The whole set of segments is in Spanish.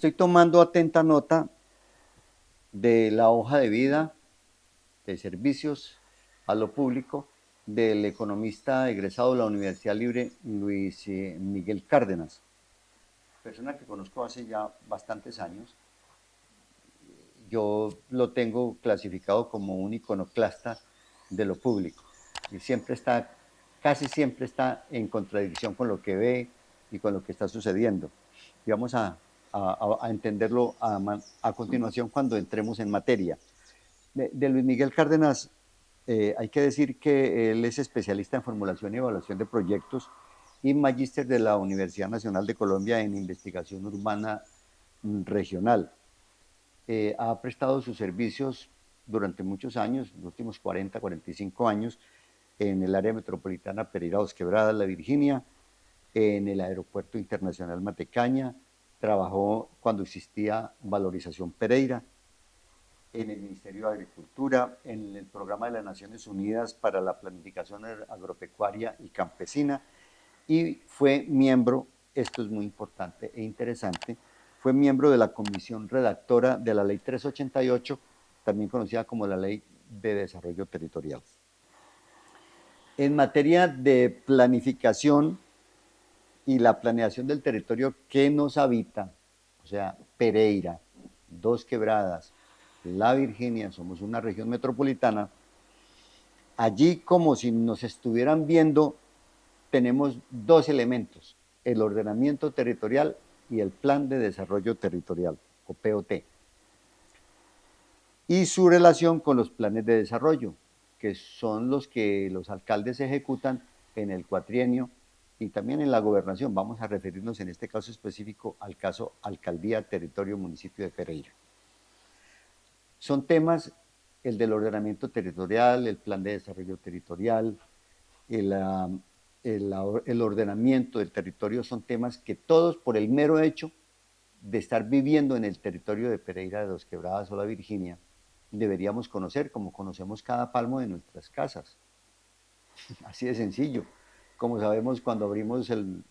Estoy tomando atenta nota de la hoja de vida de servicios a lo público del economista egresado de la Universidad Libre, Luis Miguel Cárdenas, persona que conozco hace ya bastantes años. Yo lo tengo clasificado como un iconoclasta de lo público y casi siempre está en contradicción con lo que ve y con lo que está sucediendo. Y vamos a entenderlo a continuación cuando entremos en materia. De Luis Miguel Cárdenas, hay que decir que él es especialista en formulación y evaluación de proyectos y magíster de la Universidad Nacional de Colombia en investigación urbana regional. Ha prestado sus servicios durante muchos años, los últimos 40, 45 años, en el área metropolitana Pereira-Dos Quebradas, La Virginia, en el Aeropuerto Internacional Matecaña, trabajó cuando existía Valorización Pereira, en el Ministerio de Agricultura, en el Programa de las Naciones Unidas para la Planificación Agropecuaria y Campesina, y fue miembro, esto es muy importante e interesante, fue miembro de la comisión redactora de la Ley 388, también conocida como la Ley de Desarrollo Territorial. En materia de planificación y la planeación del territorio que nos habita, o sea, Pereira, Dos Quebradas, La Virginia, somos una región metropolitana, allí como si nos estuvieran viendo, tenemos dos elementos, el ordenamiento territorial y el Plan de Desarrollo Territorial, o POT, y su relación con los planes de desarrollo, que son los que los alcaldes ejecutan en el cuatrienio y también en la gobernación. Vamos a referirnos en este caso específico al caso Alcaldía, Territorio, Municipio de Pereira. Son temas, el del ordenamiento territorial, el plan de desarrollo territorial, el ordenamiento del territorio, son temas que todos, por el mero hecho de estar viviendo en el territorio de Pereira, de Dos Quebradas o La Virginia, deberíamos conocer, como conocemos cada palmo de nuestras casas. Así de sencillo. Como sabemos cuando abrimos el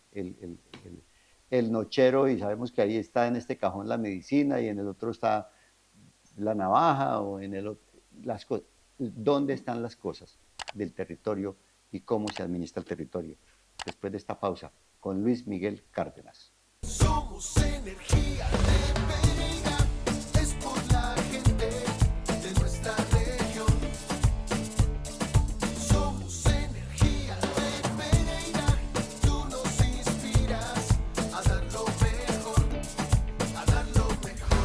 nochero y sabemos que ahí está en este cajón la medicina y en el otro está la navaja o en el otro, ¿dónde están las cosas del territorio y cómo se administra el territorio? Después de esta pausa, con Luis Miguel Cárdenas. Somos energía de Pereira, es por la gente de nuestra región. Somos energía de Pereira, tú nos inspiras a dar lo mejor, a dar lo mejor.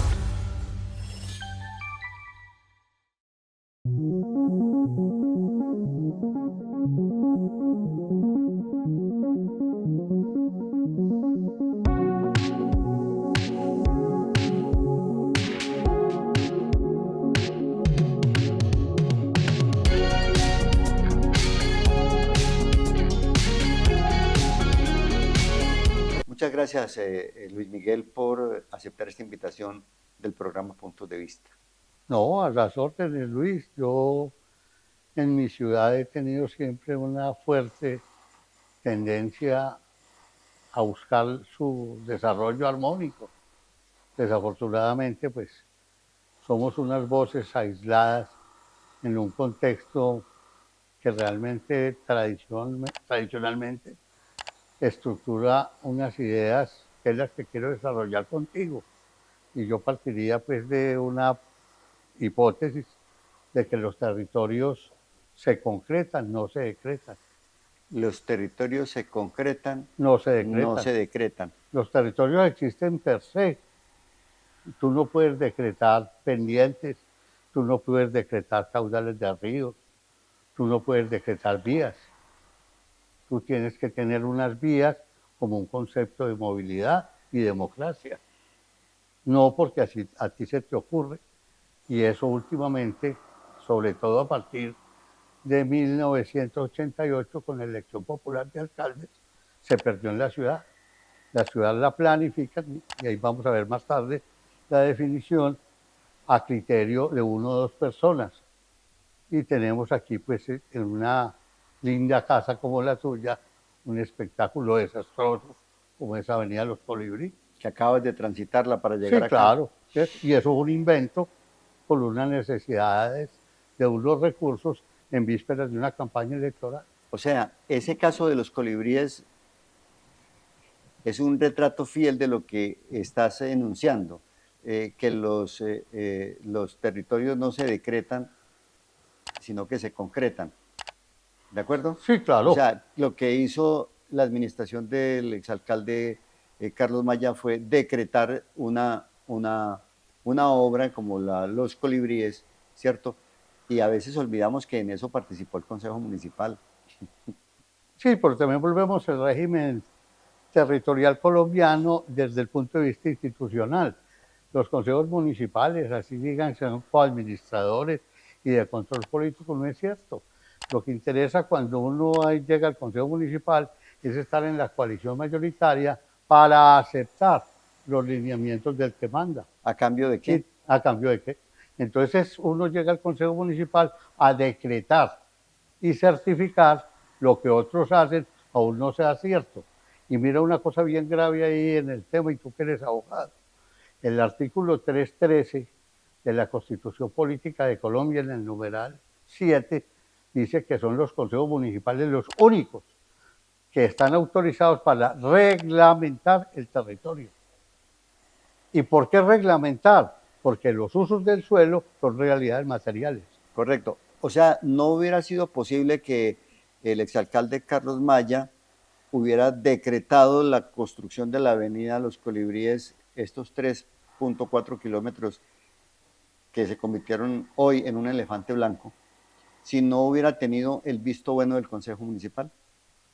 Muchas gracias, Luis Miguel, por aceptar esta invitación del programa Puntos de Vista. No, a las órdenes, Luis. Yo en mi ciudad he tenido siempre una fuerte tendencia a buscar su desarrollo armónico. Desafortunadamente, pues, somos unas voces aisladas en un contexto que realmente tradicionalmente estructura unas ideas que es las que quiero desarrollar contigo. Y yo partiría pues de una hipótesis de que los territorios se concretan, no se decretan. Los territorios se concretan, No se decretan. no se decretan. Los territorios existen per se. Tú no puedes decretar pendientes, tú no puedes decretar caudales de ríos, tú no puedes decretar vías. Tú tienes que tener unas vías como un concepto de movilidad y democracia. No porque así a ti se te ocurre. Y eso últimamente, sobre todo a partir de 1988, con la elección popular de alcaldes, se perdió en la ciudad. La ciudad la planifican, y ahí vamos a ver más tarde la definición, a criterio de una o dos personas. Y tenemos aquí, pues, en una linda casa como la tuya, un espectáculo desastroso como esa Avenida Los Colibrí. que acabas de transitarla para Sí, llegar acá. claro. ¿Sí? Y eso es un invento por unas necesidades de unos recursos en vísperas de una campaña electoral. O sea, ese caso de los colibríes es un retrato fiel de lo que estás enunciando, que los territorios no se decretan, sino que se concretan. ¿De acuerdo? Sí, claro. O sea, lo que hizo la administración del exalcalde Carlos Maya fue decretar una obra como Los Colibríes, ¿cierto? Y a veces olvidamos que en eso participó el Consejo Municipal. Sí, pero también volvemos al régimen territorial colombiano desde el punto de vista institucional. Los consejos municipales, así digan, son coadministradores y de control político, no es cierto. Lo que interesa cuando uno llega al consejo municipal es estar en la coalición mayoritaria para aceptar los lineamientos del que manda. ¿A cambio de qué? ¿Sí? ¿A cambio de qué? Entonces uno llega al consejo municipal a decretar y certificar lo que otros hacen, aún no sea cierto. Y mira una cosa bien grave ahí en el tema, y tú que eres abogado. El artículo 313 de la Constitución Política de Colombia, en el numeral 7, dice que son los consejos municipales los únicos que están autorizados para reglamentar el territorio. ¿Y por qué reglamentar? Porque los usos del suelo son realidades materiales. Correcto. O sea, no hubiera sido posible que el exalcalde Carlos Maya hubiera decretado la construcción de la avenida Los Colibríes, estos 3.4 kilómetros que se convirtieron hoy en un elefante blanco, si no hubiera tenido el visto bueno del Consejo Municipal.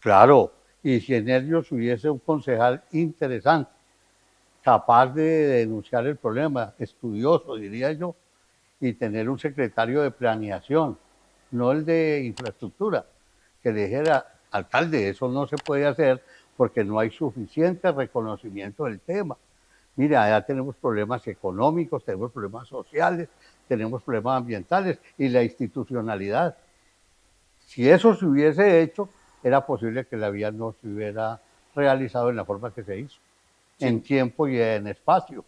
Claro, y si en ellos hubiese un concejal interesante, capaz de denunciar el problema, estudioso, diría yo, y tener un secretario de planeación, no el de infraestructura, que le dijera, alcalde, eso no se puede hacer porque no hay suficiente reconocimiento del tema. Mira, ya tenemos problemas económicos, tenemos problemas sociales, tenemos problemas ambientales y la institucionalidad. Si eso se hubiese hecho, era posible que la vía no se hubiera realizado en la forma que se hizo, Sí. en tiempo y en espacio,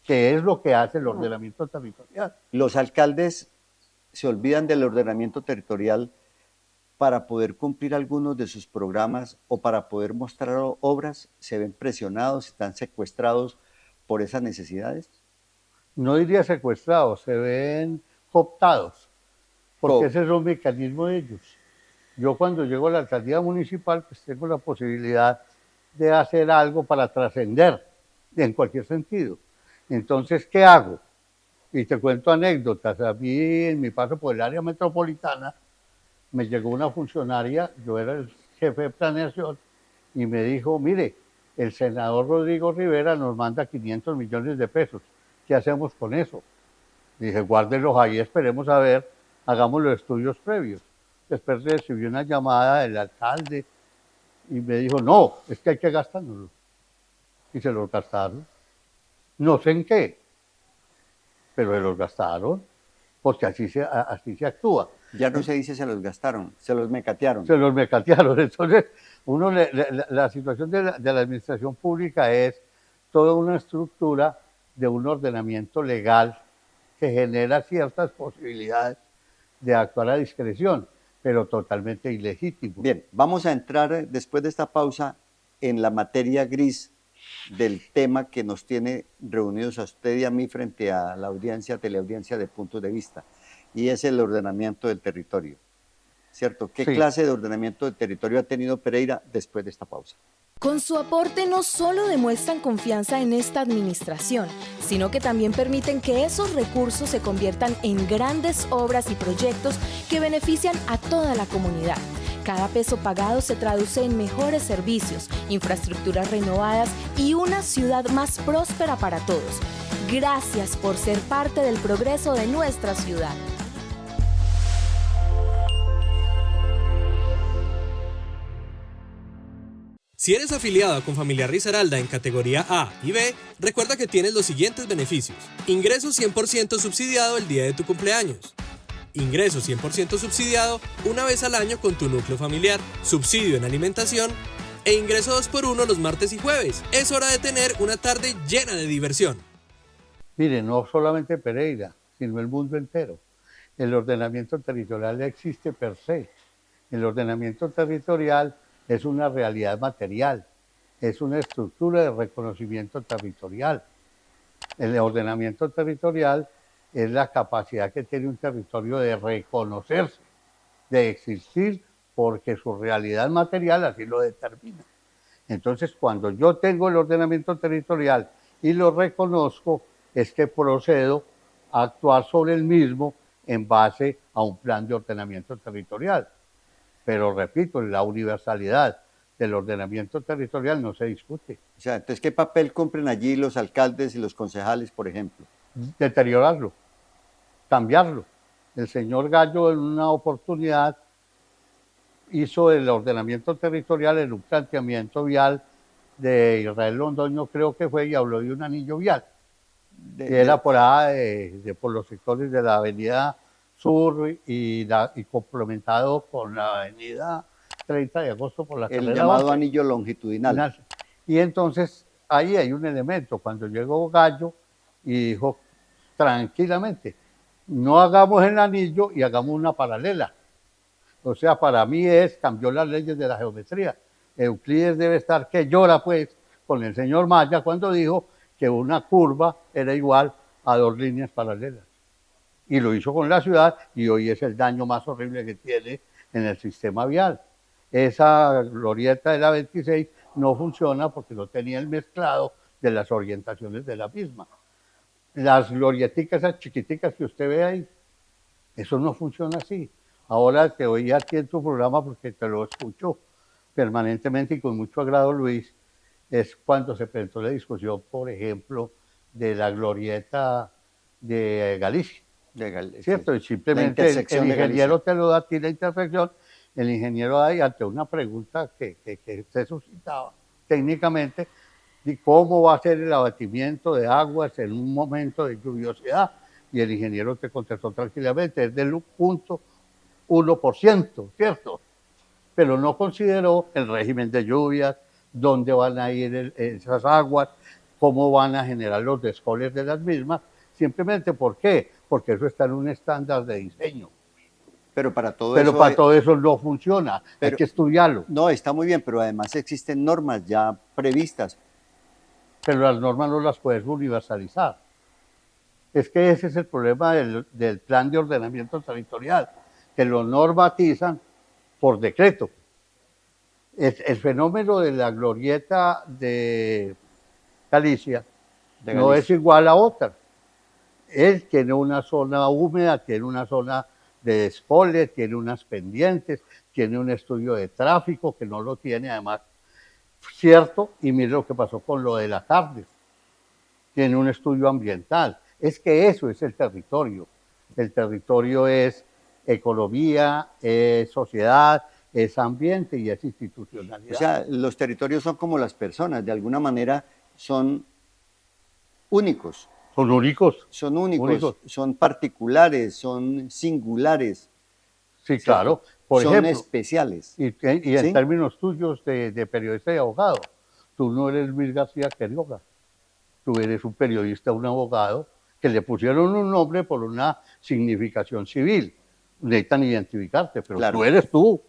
que es lo que hace el ordenamiento territorial. Los alcaldes se olvidan del ordenamiento territorial para poder cumplir algunos de sus programas o para poder mostrar obras, se ven presionados, están secuestrados por esas necesidades. No diría secuestrados, se ven cooptados, porque Co- ese es un mecanismo de ellos. Yo cuando llego a la alcaldía municipal, pues tengo la posibilidad de hacer algo para trascender, en cualquier sentido. Entonces, ¿qué hago? Y te cuento anécdotas. A mí, en mi paso por el área metropolitana, me llegó una funcionaria, yo era el jefe de planeación, y me dijo, mire, el senador Rodrigo Rivera nos manda 500 millones de pesos. ¿Qué hacemos con eso? Dije, guárdenlos ahí, esperemos a ver, hagamos los estudios previos. Después recibí una llamada del alcalde y me dijo, no, es que hay que gastárnoslos. Y se los gastaron. No sé en qué, pero se los gastaron, porque así se actúa. Ya no se dice se los gastaron, se los mecatearon. Se los mecatearon. Entonces, la situación de la administración pública es toda una estructura de un ordenamiento legal que genera ciertas posibilidades de actuar a discreción, pero totalmente ilegítimo. Bien, vamos a entrar después de esta pausa en la materia gris del tema que nos tiene reunidos a usted y a mí frente a la audiencia, teleaudiencia de puntos de vista, y es el ordenamiento del territorio, ¿cierto? ¿Qué Sí. clase de ordenamiento del territorio ha tenido Pereira después de esta pausa? Con su aporte no solo demuestran confianza en esta administración, sino que también permiten que esos recursos se conviertan en grandes obras y proyectos que benefician a toda la comunidad. Cada peso pagado se traduce en mejores servicios, infraestructuras renovadas y una ciudad más próspera para todos. Gracias por ser parte del progreso de nuestra ciudad. Si eres afiliado a Confamiliar Risaralda en categoría A y B, recuerda que tienes los siguientes beneficios. Ingreso 100% subsidiado el día de tu cumpleaños. Ingreso 100% subsidiado una vez al año con tu núcleo familiar. Subsidio en alimentación. e ingreso 2x1 los martes y jueves. Es hora de tener una tarde llena de diversión. Mire, no solamente Pereira, sino el mundo entero. El ordenamiento territorial existe per se. El ordenamiento territorial es una realidad material, es una estructura de reconocimiento territorial. El ordenamiento territorial es la capacidad que tiene un territorio de reconocerse, de existir, porque su realidad material así lo determina. Entonces, cuando yo tengo el ordenamiento territorial y lo reconozco, es que procedo a actuar sobre el mismo en base a un plan de ordenamiento territorial. Pero repito, la universalidad del ordenamiento territorial no se discute. O sea, entonces, ¿qué papel cumplen allí los alcaldes y los concejales, por ejemplo? Deteriorarlo, cambiarlo. El señor Gallo en una oportunidad hizo el ordenamiento territorial en un planteamiento vial de Israel Londoño, creo que fue, y habló de un anillo vial. Que era por allá, por los sectores de la avenida Sur y complementado con la avenida 30 de agosto por la el carrera llamado 11. anillo longitudinal. Y entonces ahí hay un elemento, cuando llegó Gallo y dijo tranquilamente, no hagamos el anillo y hagamos una paralela. O sea, para mí cambió las leyes de la geometría. Euclides debe estar que llora pues con el señor Maya cuando dijo que una curva era igual a dos líneas paralelas. Y lo hizo con la ciudad y hoy es el daño más horrible que tiene en el sistema vial. Esa glorieta de la 26 no funciona porque no tenía el mezclado de las orientaciones de la misma. Las glorieticas, esas chiquiticas que usted ve ahí, eso no funciona así. Ahora te oí aquí en tu programa porque te lo escucho permanentemente y con mucho agrado, Luis, es cuando se presentó la discusión, por ejemplo, de la glorieta de Galicia. ¿Cierto? Sí. Y simplemente el ingeniero te lo da a ti la intersección, el ingeniero ahí ante una pregunta que se suscitaba técnicamente de cómo va a ser el abatimiento de aguas en un momento de lluviosidad, y el ingeniero te contestó tranquilamente, es del 1%, ¿cierto? Pero no consideró el régimen de lluvias, dónde van a ir esas aguas, cómo van a generar los descoles de las mismas, simplemente ¿por qué? Porque eso está en un estándar de diseño. Pero para todo eso no funciona, hay que estudiarlo. No, está muy bien, pero además existen normas ya previstas. Pero las normas no las puedes universalizar. Es que ese es el problema del plan de ordenamiento territorial, que lo normatizan por decreto. El fenómeno de la glorieta de Galicia no es igual a otra. Él tiene una zona húmeda, tiene una zona de descole, tiene unas pendientes, tiene un estudio de tráfico que no lo tiene además, cierto, y mire lo que pasó con lo de la Carnes. Tiene un estudio ambiental. Es que eso es el territorio. El territorio es economía, es sociedad, es ambiente y es institucionalidad. O sea, los territorios son como las personas, de alguna manera son únicos. Son únicos. Son únicos, son particulares, son singulares. Sí, claro. Por son ejemplo, especiales. Y en términos tuyos de periodista y abogado, tú no eres Luis García Quiroga. Tú eres un periodista, un abogado, que le pusieron un nombre por una significación civil. Necesitan identificarte, pero claro, tú eres tú.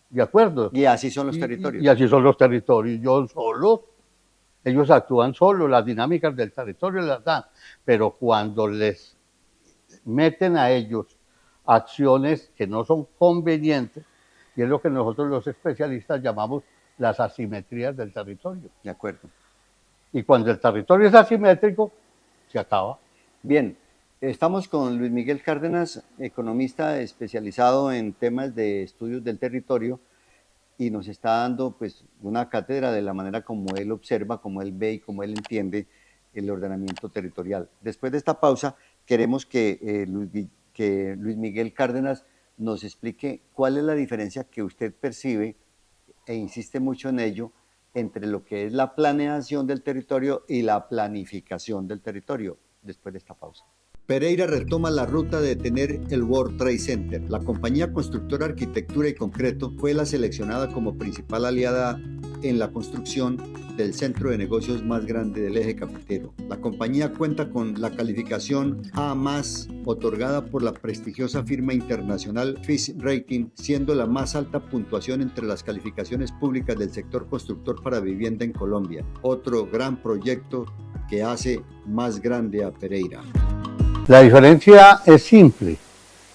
¿De acuerdo? Y así son los territorios. Y así son los territorios. Yo solo. Ellos actúan solos, las dinámicas del territorio las dan, pero cuando les meten a ellos acciones que no son convenientes, y es lo que nosotros los especialistas llamamos las asimetrías del territorio. De acuerdo. Y cuando el territorio es asimétrico, se acaba. Bien, estamos con Luis Miguel Cárdenas, economista especializado en temas de estudios del territorio, y nos está dando pues una cátedra de la manera como él observa, como él ve y como él entiende el ordenamiento territorial. Después de esta pausa, queremos que Luis Miguel Cárdenas nos explique cuál es la diferencia que usted percibe, e insiste mucho en ello, entre lo que es la planeación del territorio y la planificación del territorio, después de esta pausa. Pereira retoma la ruta de tener el World Trade Center. La compañía constructora Arquitectura y Concreto fue la seleccionada como principal aliada en la construcción del centro de negocios más grande del eje cafetero. La compañía cuenta con la calificación A+, otorgada por la prestigiosa firma internacional Fitch Rating, siendo la más alta puntuación entre las calificaciones públicas del sector constructor para vivienda en Colombia. Otro gran proyecto que hace más grande a Pereira. La diferencia es simple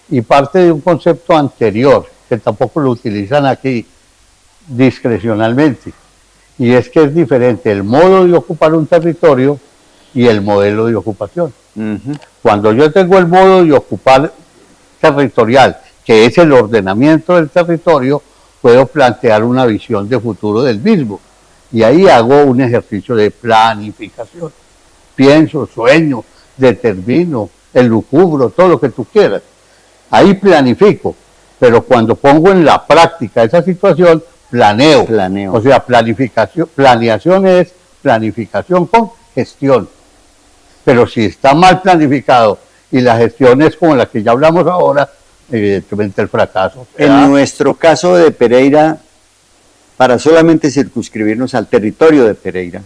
y parte de un concepto anterior, que tampoco lo utilizan aquí discrecionalmente, y es que es diferente el modo de ocupar un territorio y el modelo de ocupación. Cuando yo tengo el modo de ocupar territorial, que es el ordenamiento del territorio, puedo plantear una visión de futuro del mismo, y ahí hago un ejercicio de planificación. Pienso, sueño, determino, elucubro, todo lo que tú quieras. Ahí planifico, pero cuando pongo en la práctica esa situación, planeo. O sea, planeación es planificación con gestión. Pero si está mal planificado y la gestión es como la que ya hablamos ahora, evidentemente el fracaso. En nuestro caso de Pereira, para solamente circunscribirnos al territorio de Pereira,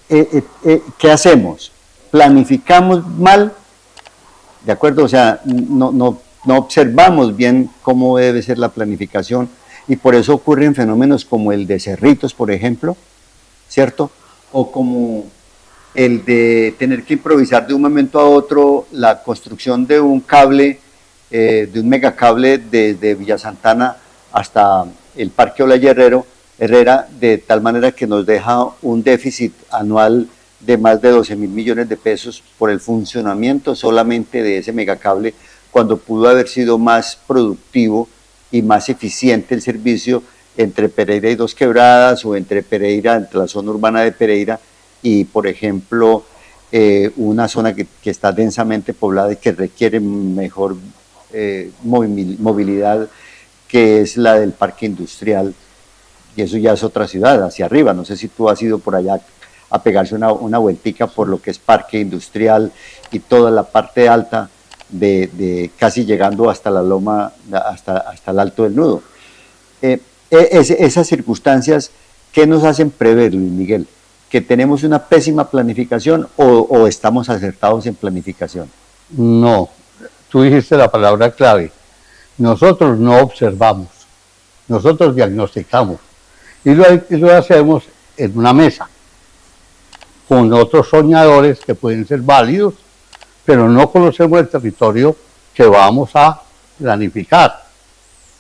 ¿qué hacemos? ¿Planificamos mal? ¿De acuerdo? O sea, no observamos bien cómo debe ser la planificación y por eso ocurren fenómenos como el de Cerritos, por ejemplo, ¿cierto? O como el de tener que improvisar de un momento a otro la construcción de un cable, de un megacable desde Villa Santana hasta el Parque Olaya Herrera, de tal manera que nos deja un déficit anual de más de 12.000 millones de pesos por el funcionamiento solamente de ese megacable, cuando pudo haber sido más productivo y más eficiente el servicio entre Pereira y Dos Quebradas o entre Pereira, entre la zona urbana de Pereira y, por ejemplo, una zona que está densamente poblada y que requiere mejor movilidad, que es la del Parque Industrial, y eso ya es otra ciudad, hacia arriba. No sé si tú has ido por allá a pegarse una vueltica por lo que es Parque Industrial y toda la parte alta de casi llegando hasta la loma, hasta el Alto del Nudo. Esas circunstancias, ¿qué nos hacen prever, Luis Miguel? ¿Que tenemos una pésima planificación o estamos acertados en planificación? No, tú dijiste la palabra clave. Nosotros no observamos, nosotros diagnosticamos y lo hacemos en una mesa con otros soñadores que pueden ser válidos, pero no conocemos el territorio que vamos a planificar,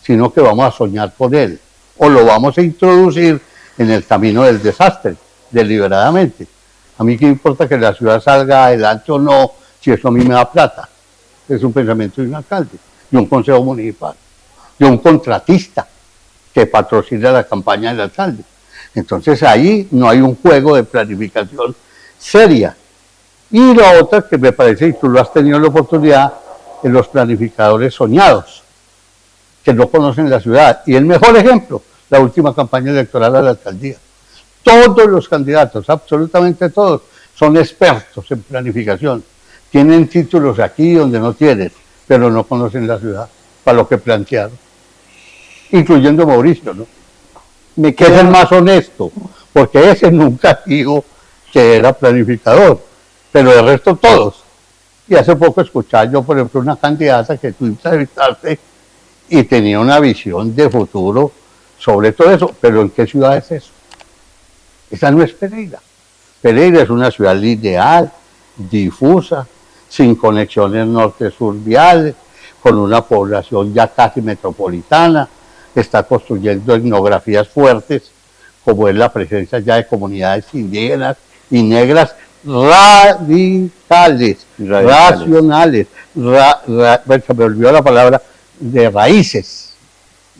sino que vamos a soñar con él, o lo vamos a introducir en el camino del desastre, deliberadamente. A mí qué importa que la ciudad salga adelante o no, si eso a mí me da plata. Es un pensamiento de un alcalde, de un consejo municipal, de un contratista que patrocina la campaña del alcalde. Entonces ahí no hay un juego de planificación seria. Y la otra que me parece, y tú lo has tenido la oportunidad, en los planificadores soñados, que no conocen la ciudad. Y el mejor ejemplo, la última campaña electoral a la alcaldía. Todos los candidatos, absolutamente todos, son expertos en planificación. Tienen títulos aquí donde no tienen, pero no conocen la ciudad para lo que plantearon. Incluyendo Mauricio, ¿no? Que es el más honesto, porque ese nunca dijo que era planificador, pero el resto todos. Y hace poco escuchaba yo, por ejemplo, una candidata que tú entrevistaste y tenía una visión de futuro sobre todo eso, pero ¿en qué ciudad es eso? Esa no es Pereira. Pereira es una ciudad lineal, difusa, sin conexiones norte-sur viales, con una población ya casi metropolitana, que está construyendo etnografías fuertes, como es la presencia ya de comunidades indígenas y negras radicales. Racionales, se me olvidó la palabra, de raíces.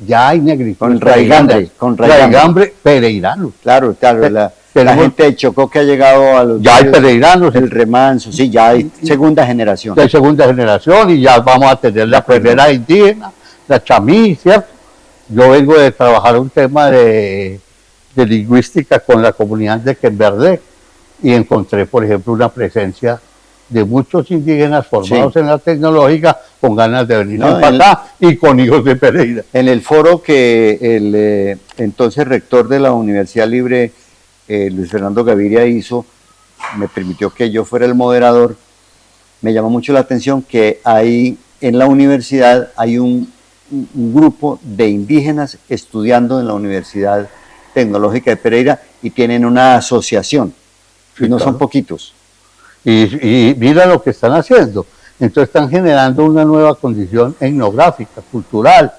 Ya hay negritos. Con raigambre pereiranos. Claro, la gente de Chocó que ha llegado a los... Ya hay pereiranos. El Remanso, sí, ya hay segunda generación. De segunda generación y ya vamos a tener la primera indígena, la chamí, ¿cierto? Yo vengo de trabajar un tema de lingüística con la comunidad de Quenverdé y encontré, por ejemplo, una presencia de muchos indígenas formados Sí. en la tecnológica con ganas de venir No, para acá y con hijos de Pereira. En el foro que el entonces rector de la Universidad Libre, Luis Fernando Gaviria, hizo, me permitió que yo fuera el moderador. Me llamó mucho la atención que hay en la universidad hay un grupo de indígenas estudiando en la Universidad Tecnológica de Pereira y tienen una asociación, Sí, y no claro. son poquitos. Y mira lo que están haciendo. Entonces están generando una nueva condición etnográfica, cultural.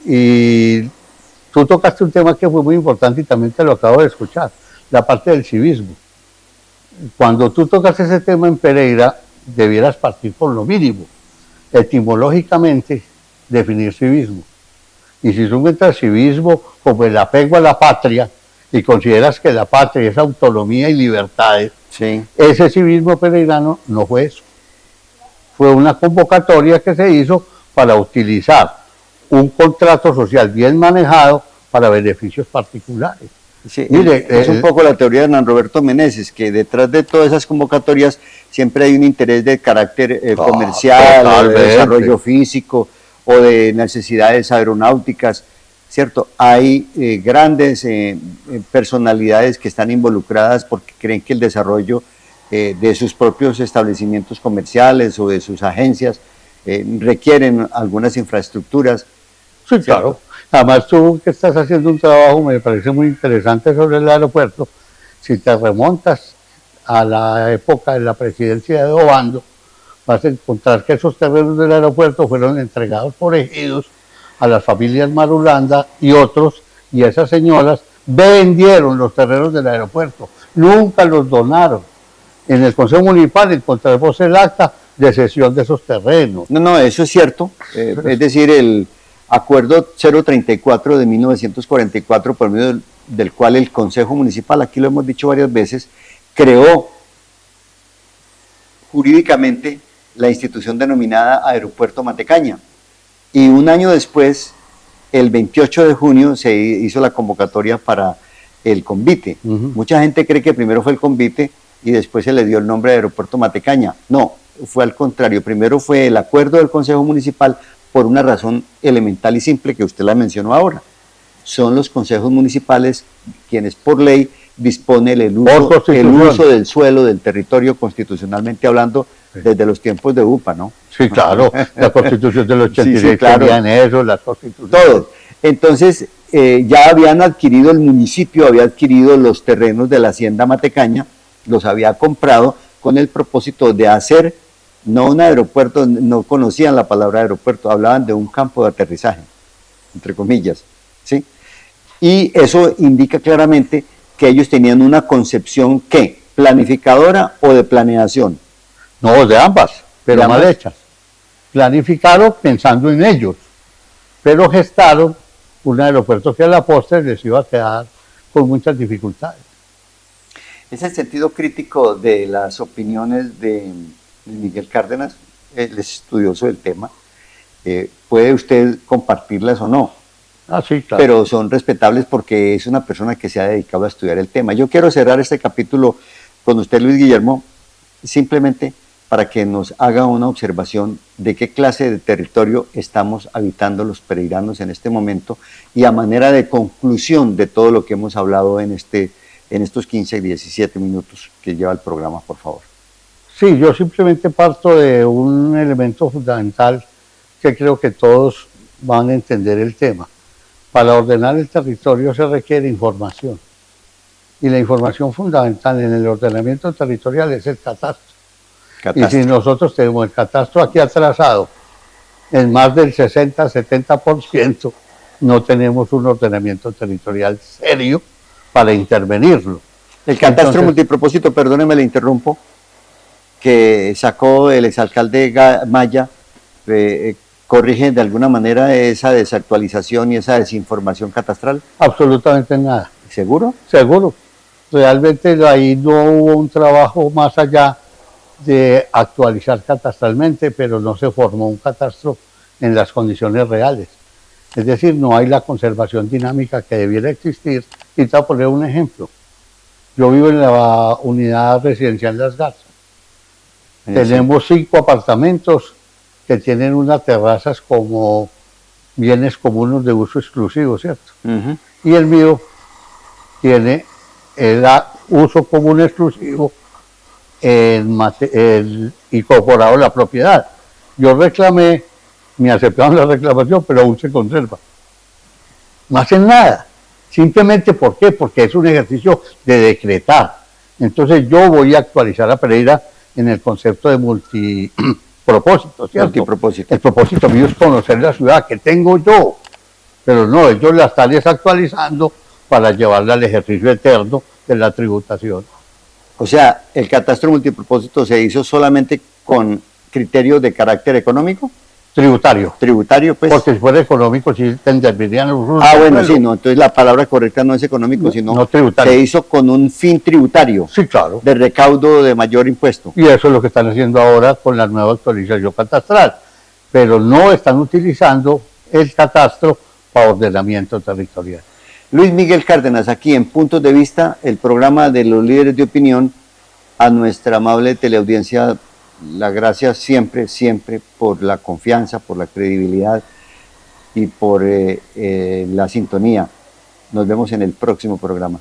Y tú tocaste un tema que fue muy importante y también te lo acabo de escuchar, la parte del civismo. Cuando tú tocas ese tema en Pereira, debieras partir por lo mínimo, etimológicamente, definir civismo. Y si tú encuentras civismo como el apego a la patria y consideras que la patria es autonomía y libertades, Sí. ese civismo pereirano no fue eso. Fue una convocatoria que se hizo para utilizar un contrato social bien manejado para beneficios particulares. Sí, Mire, es un poco la teoría de Hernán Roberto Meneses, que detrás de todas esas convocatorias siempre hay un interés de carácter comercial, o de totalmente. desarrollo físico, o de necesidades aeronáuticas, ¿cierto? Hay grandes personalidades que están involucradas porque creen que el desarrollo de sus propios establecimientos comerciales o de sus agencias requieren algunas infraestructuras. Sí, claro. Además, tú que estás haciendo un trabajo, me parece muy interesante sobre el aeropuerto. Si te remontas a la época de la presidencia de Obando, vas a encontrar que esos terrenos del aeropuerto fueron entregados por ejidos a las familias Marulanda y otros, y esas señoras vendieron los terrenos del aeropuerto, nunca los donaron. En el Consejo Municipal encontramos el acta de cesión de esos terrenos. No, eso es cierto. Es decir, el acuerdo 034 de 1944, por medio del cual el Consejo Municipal, aquí lo hemos dicho varias veces, creó jurídicamente la institución denominada Aeropuerto Matecaña. Y un año después, el 28 de junio, se hizo la convocatoria para el convite. Mucha gente cree que primero fue el convite y después se le dio el nombre de Aeropuerto Matecaña. No, fue al contrario. Primero fue el acuerdo del Consejo Municipal por una razón elemental y simple que usted la mencionó ahora. Son los consejos municipales quienes por ley disponen el uso del suelo, del territorio, constitucionalmente hablando, desde los tiempos de UPA, ¿no? Sí, claro, la Constitución del 86 sí, claro. tenían eso, la Constitución. Todo. Entonces, ya habían adquirido, el municipio había adquirido los terrenos de la Hacienda Matecaña, los había comprado con el propósito de hacer, no un aeropuerto, no conocían la palabra aeropuerto, hablaban de un campo de aterrizaje, entre comillas, ¿sí? Y eso indica claramente que ellos tenían una concepción, ¿qué? ¿Planificadora o de planeación? No, de ambas, pero ¿De mal ambas? hechas. Planificaron pensando en ellos, pero gestaron un aeropuerto que a la postre les iba a quedar con muchas dificultades. Es el sentido crítico de las opiniones de Miguel Cárdenas, el estudioso del tema. Puede usted compartirlas o no, Ah, sí, claro. pero son respetables porque es una persona que se ha dedicado a estudiar el tema. Yo quiero cerrar este capítulo con usted, Luis Guillermo, simplemente para que nos haga una observación de qué clase de territorio estamos habitando los pereiranos en este momento y a manera de conclusión de todo lo que hemos hablado en estos 15 y 17 minutos que lleva el programa, por favor. Sí, yo simplemente parto de un elemento fundamental que creo que todos van a entender el tema. Para ordenar el territorio se requiere información. Y la información fundamental en el ordenamiento territorial es el catastro. Y si nosotros tenemos el catastro aquí atrasado en más del 60-70%, no tenemos un ordenamiento territorial serio para intervenirlo. El catastro Entonces, multipropósito, perdóneme, le interrumpo, que sacó el exalcalde Maya, corrige de alguna manera esa desactualización y esa desinformación catastral. absolutamente nada. ¿Seguro? Seguro. Realmente ahí no hubo un trabajo más allá de actualizar catastralmente, pero no se formó un catastro en las condiciones reales. Es decir, no hay la conservación dinámica que debiera existir. Y te voy a poner un ejemplo. Yo vivo en la unidad residencial Las Garzas. Tenemos 5 apartamentos que tienen unas terrazas como bienes comunes de uso exclusivo, ¿cierto? Ujú. Y el mío tiene el uso común exclusivo incorporado a la propiedad. Yo reclamé, me aceptaron la reclamación, pero aún se conserva. No hacen nada. Simplemente, ¿por qué? Porque es un ejercicio de decretar. Entonces yo voy a actualizar a Pereira en el concepto de multipropósito, ¿cierto? Multipropósito. El propósito mío es conocer la ciudad que tengo yo, pero no, ellos la están desactualizando para llevarla al ejercicio eterno de la tributación. O sea, ¿el catastro multipropósito se hizo solamente con criterios de carácter económico? Tributario. Tributario, pues. Porque si fuera económico, sí tendrían los usos. Ah, bueno, sí, no, entonces la palabra correcta no es económico, sino no tributario. se hizo con un fin tributario, Sí, claro. de recaudo de mayor impuesto. Y eso es lo que están haciendo ahora con la nueva actualización catastral. Pero no están utilizando el catastro para ordenamiento territorial. Luis Miguel Cárdenas, aquí en Puntos de Vista, el programa de los líderes de opinión. A nuestra amable teleaudiencia, las gracias siempre, siempre por la confianza, por la credibilidad y por la sintonía. Nos vemos en el próximo programa.